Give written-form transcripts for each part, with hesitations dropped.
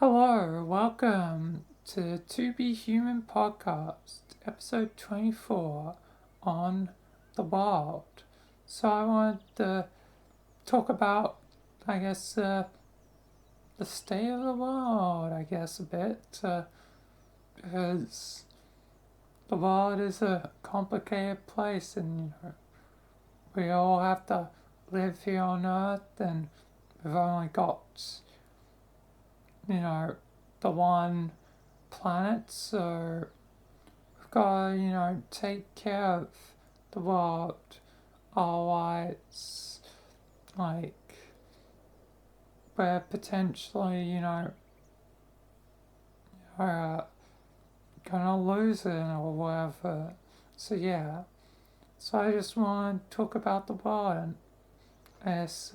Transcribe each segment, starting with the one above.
Hello, welcome to To Be Human podcast, episode 24 on the world. So, I wanted to talk about, I guess, the state of the world, a bit, because the world is a complicated place and we all have to live here on Earth and we've only got, you know, the one planet, so we've got to, take care of the world. Otherwise, like, we're potentially, uh, gonna lose it or whatever. So, yeah. So, I just want to talk about the world and as,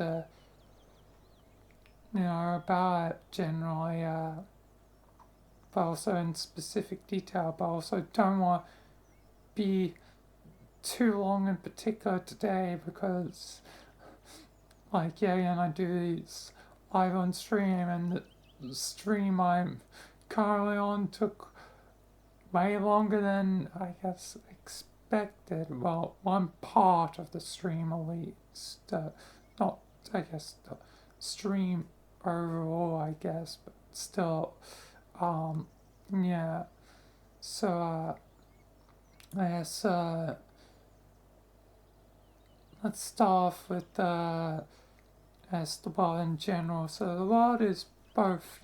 about it generally, but also in specific detail, but also don't want to be too long in particular today because, and I do these live on stream, and the stream I'm currently on took way longer than I guess expected. Well, one part of the stream at least, not I guess the stream overall, I guess, but still, yeah. So I guess let's start off with as the world in general. So the world is both,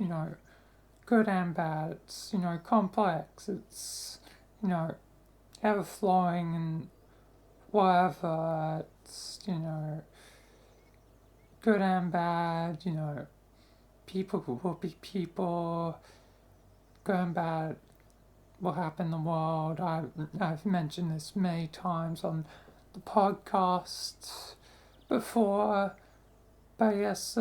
good and bad. It's, complex. It's, ever flowing and whatever. It's, good and bad, people will be people, good and bad will happen in the world. I've mentioned this many times on the podcast before, but yes,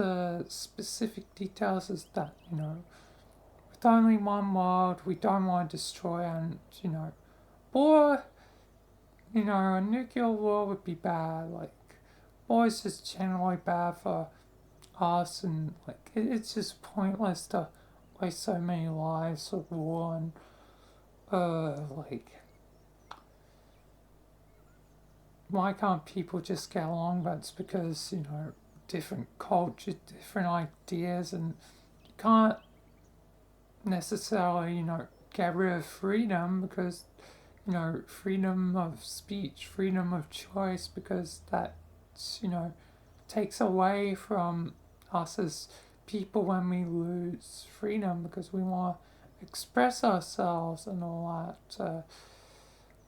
specific details is that, with only one world, we don't want to destroy and, or, a nuclear war would be bad. Like, war is just generally bad for us, and, it's just pointless to waste so many lives of war and, why can't people just get along? But it's because, different cultures, different ideas, and you can't necessarily, get rid of freedom because, freedom of speech, freedom of choice, because that, takes away from us as people when we lose freedom because we want to express ourselves and all that.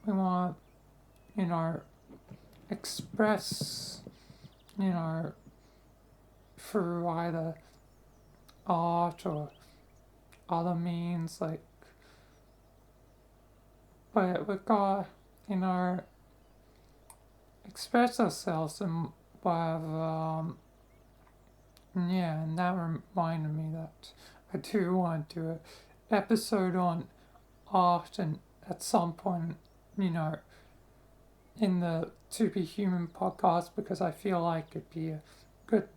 We want, you know, express, you know, through either art or other means, but we've got, express ourselves and whatever, and that reminded me that I do want to do an episode on art and at some point, you know, in the To Be Human podcast because I feel like it'd be a good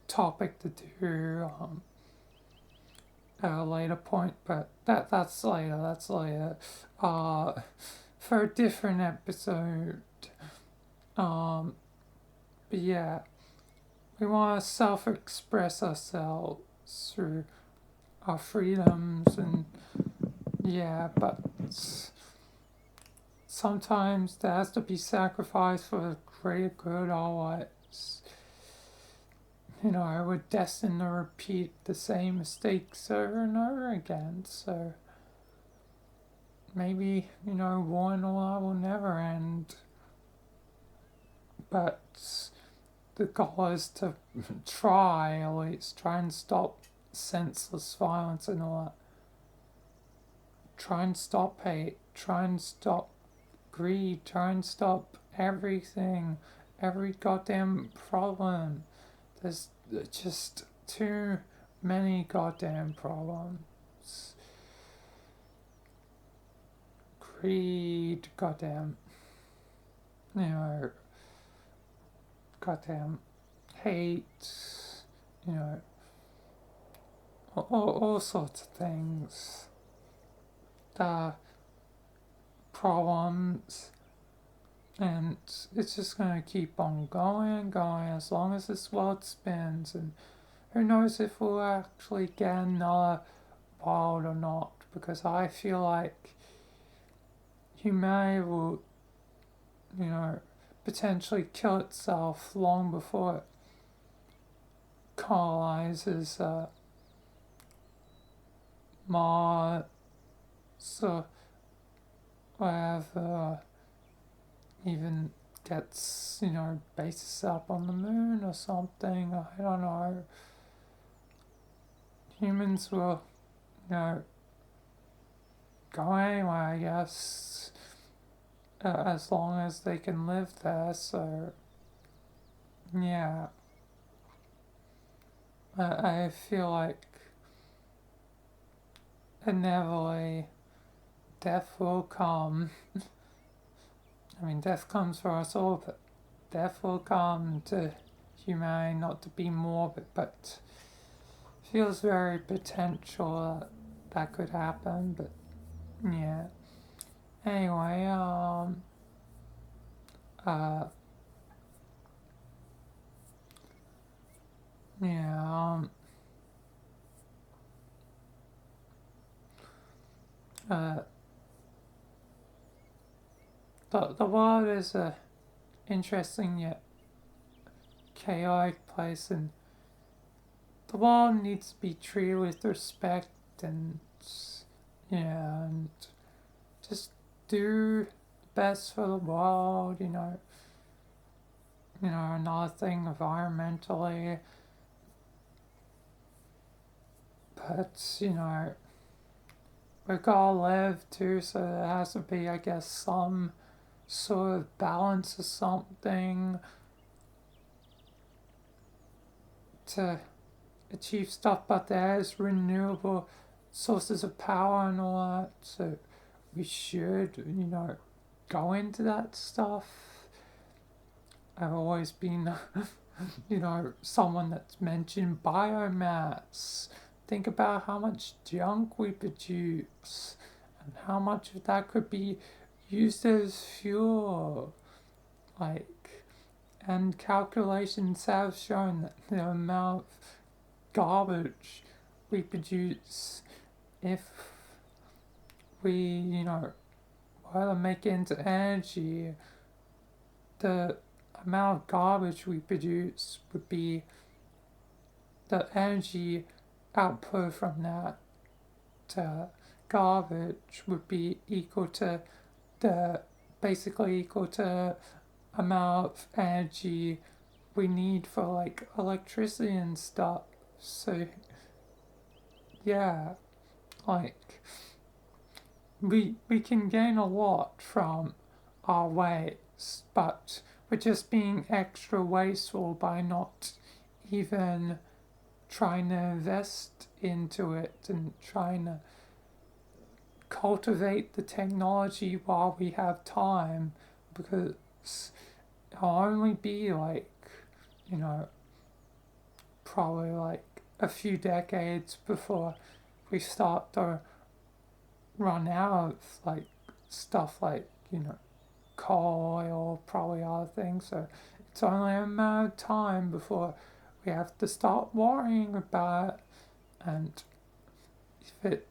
topic to do at a later point, but that's later. That's later. For a different episode. But yeah, we want to self-express ourselves through our freedoms and yeah, but sometimes there has to be sacrifice for the greater good. Otherwise, we're destined to repeat the same mistakes over and over again. So maybe, war and all that will never end. But the goal is to try, at least, try and stop senseless violence and all that. Try and stop hate. Try and stop greed. Try and stop everything. Every goddamn problem. There's just too many goddamn problems. Greed, goddamn. Goddamn hate, all sorts of things. The problems, and it's just gonna keep on going and going as long as this world spins, and who knows if we'll actually get another world or not, because I feel like humanity will, potentially kill itself long before it colonizes Mars or wherever, even gets, bases up on the moon or something. I don't know. Humans will, go anywhere, I guess, as long as they can live there. So, yeah, I feel like inevitably death will come. I mean, death comes for us all, but death will come to humanity, not to be morbid, but feels very potential that could happen. But yeah. Anyway, uh, yeah, uh, the world is a interesting yet chaotic place, and the world needs to be treated with respect, and yeah, and just do best for the world. Another thing environmentally, but we've got to live too, so there has to be, I guess, some sort of balance or something to achieve stuff, but there's renewable sources of power and all that, so we should, go into that stuff. I've always been, someone that's mentioned biomass. Think about how much junk we produce and how much of that could be used as fuel. And calculations have shown that the amount of garbage we produce, if we, were to make it into energy, the amount of garbage we produce would be the energy output from that garbage would be equal to basically equal to amount of energy we need for like electricity and stuff. So yeah, like we can gain a lot from our waste, but we're just being extra wasteful by not even trying to invest into it and trying to cultivate the technology while we have time, because it'll only be like, probably like a few decades before we start to run out of like stuff like, coal, oil, probably other things. So it's only a matter of time before we have to start worrying about it. And if it,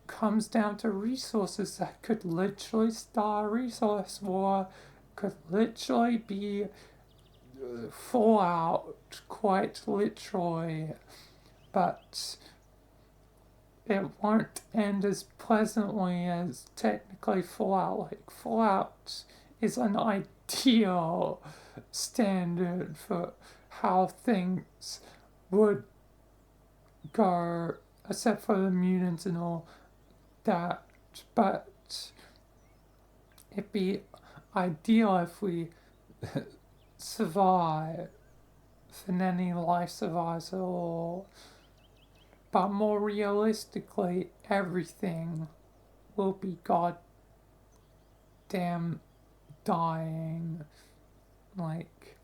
comes down to resources, that could literally start a resource war, could literally be fallout, quite literally, but it won't end as pleasantly as technically Fallout. Like, Fallout is an ideal standard for how things would go, except for the mutants and all that. But it'd be ideal if we survive, if any life survives at all. But more realistically, everything will be goddamn dying. Like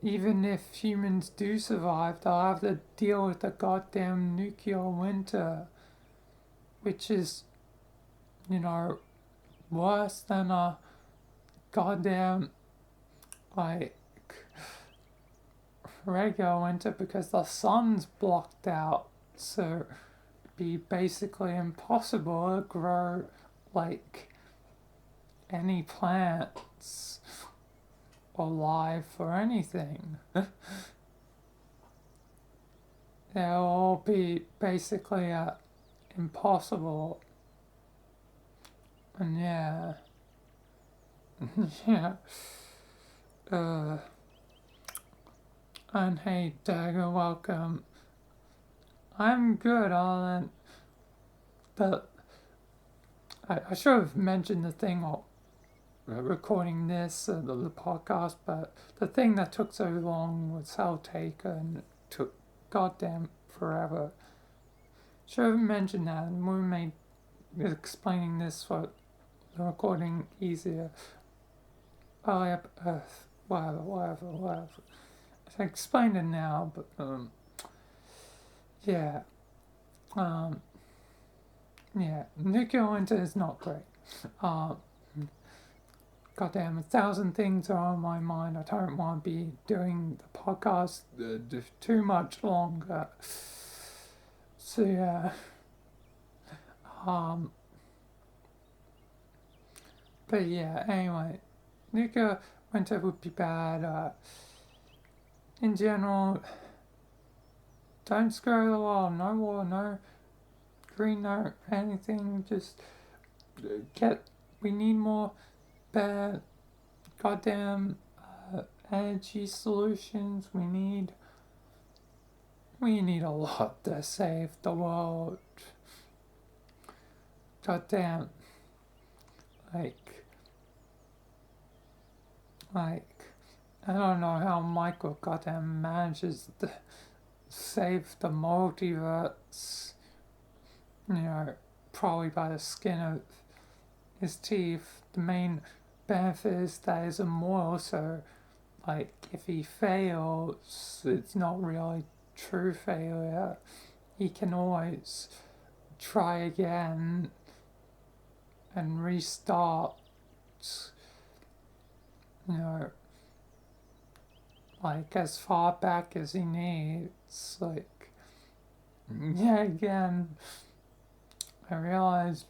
even if humans do survive, they'll have to deal with the goddamn nuclear winter, which is, worse than a goddamn, like, regular winter because the sun's blocked out. So it'd be basically impossible to grow, like, any plants or life or anything. They'll all be basically impossible. And yeah. Yeah. And hey, Dagger, welcome. I'm good, Alan. But I should have mentioned the thing of recording this, the podcast, but the thing that took so long was Cell Taker and it took goddamn forever. Should have mentioned that, and we made explaining this for the recording easier. Oh, yep, whatever. I explained it now, but yeah, nuclear winter is not great. Goddamn, 1,000 things are on my mind. I don't want to be doing the podcast too much longer. So yeah, but yeah. Anyway, nuclear winter would be bad. In general, don't screw the world. No war, no green, no anything. Just we need more bad goddamn energy solutions. We need a lot to save the world. Goddamn. Like, I don't know how Michael goddamn manages to save the multiverse, probably by the skin of his teeth. The main benefit is that he's immortal, so, like, if he fails, it's not really true failure. He can always try again and restart, like, as far back as he needs. Like, again, I realize,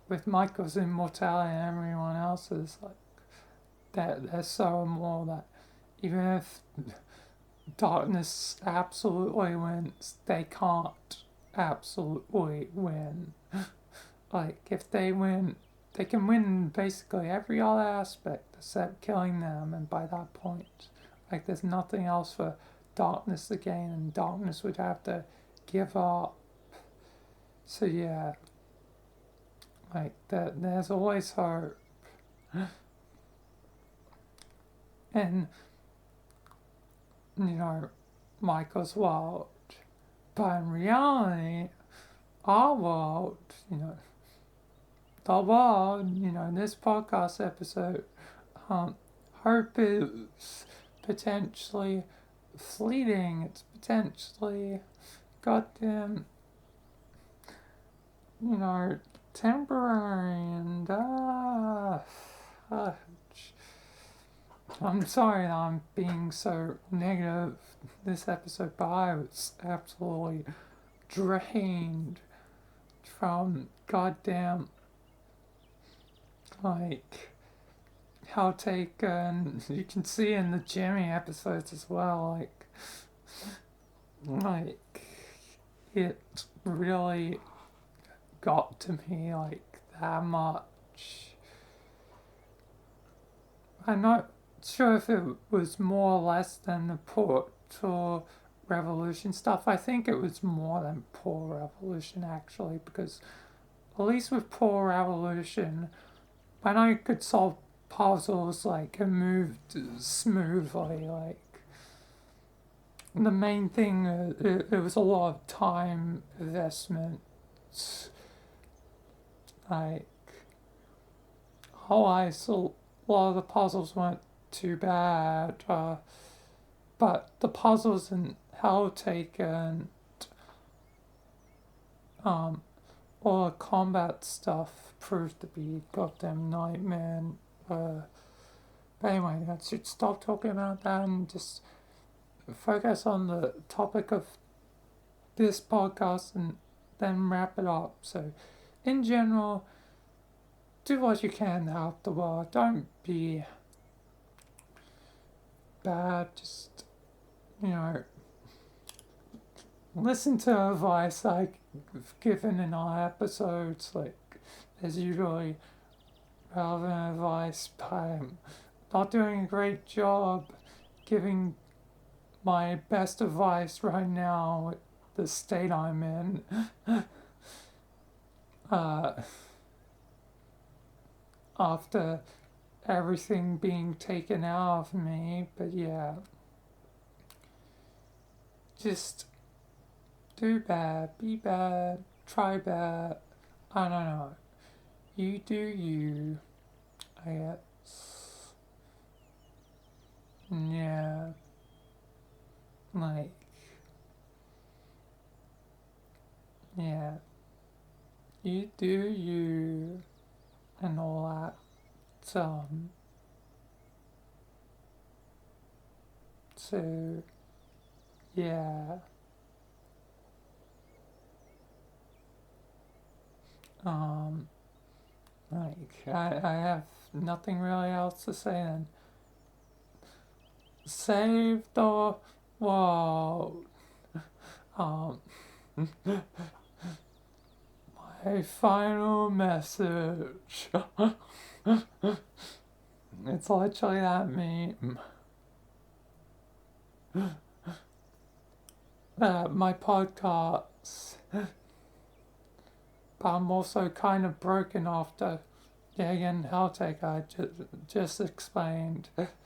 with Michael's immortality and everyone else's, like, they're so immortal that even if darkness absolutely wins, they can't absolutely win. Like, if they win, they can win basically every other aspect except killing them, and by that point, like, there's nothing else for darkness to gain, and darkness would have to give up. So yeah, like, there's always hope. And, Michael's world. But in reality, our world, the world, this podcast episode, hope is potentially fleeting. It's potentially goddamn, temporary, and I'm sorry that I'm being so negative this episode, but I was absolutely drained from goddamn, like, how and you can see in the Jimmy episodes as well, like it really got to me, like, that much. I'm not sure if it was more or less than the Portal Revolution stuff. I think it was more than Portal Revolution, actually, because at least with Portal Revolution, when I could solve puzzles, like, it moved smoothly, like, the main thing, it was a lot of time investment, like, a lot of the puzzles weren't too bad. But the puzzles in Hell Taken, all the combat stuff proved to be goddamn nightmare. But anyway, I should stop talking about that and just focus on the topic of this podcast and then wrap it up. So, in general, do what you can to help the world. Don't be bad. Just, listen to advice I've given in our episodes. Like, there's usually relevant advice, but I'm not doing a great job giving my best advice right now with the state I'm in. After everything being taken out of me, but yeah. Just do bad, be bad, try bad. I don't know. You do you, I guess. Yeah. Like, yeah. You do you and all that. So yeah. Like, I have nothing really else to say then. Save the world. My final message. It's literally that meme. My podcast. But I'm also kind of broken after again Helltake I just explained. But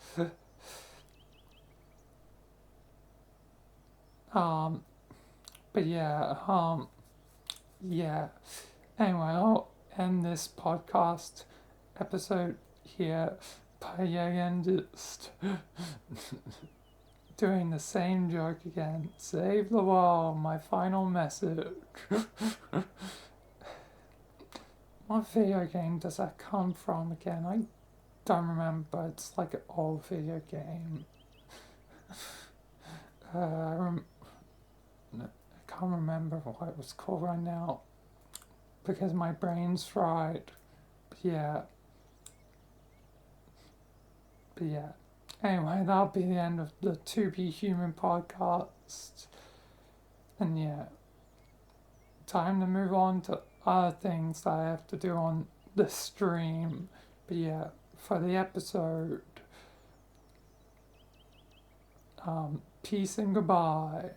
yeah. Anyway, I'll end this podcast episode here by again just doing the same joke again. Save the world, my final message. What video game does that come from again? I don't remember, but it's like an old video game. I can't remember what it was called right now because my brain's fried. But yeah. Anyway, that'll be the end of the To Be Human podcast. And yeah, time to move on to other things that I have to do on the stream. But yeah, for the episode, peace and goodbye.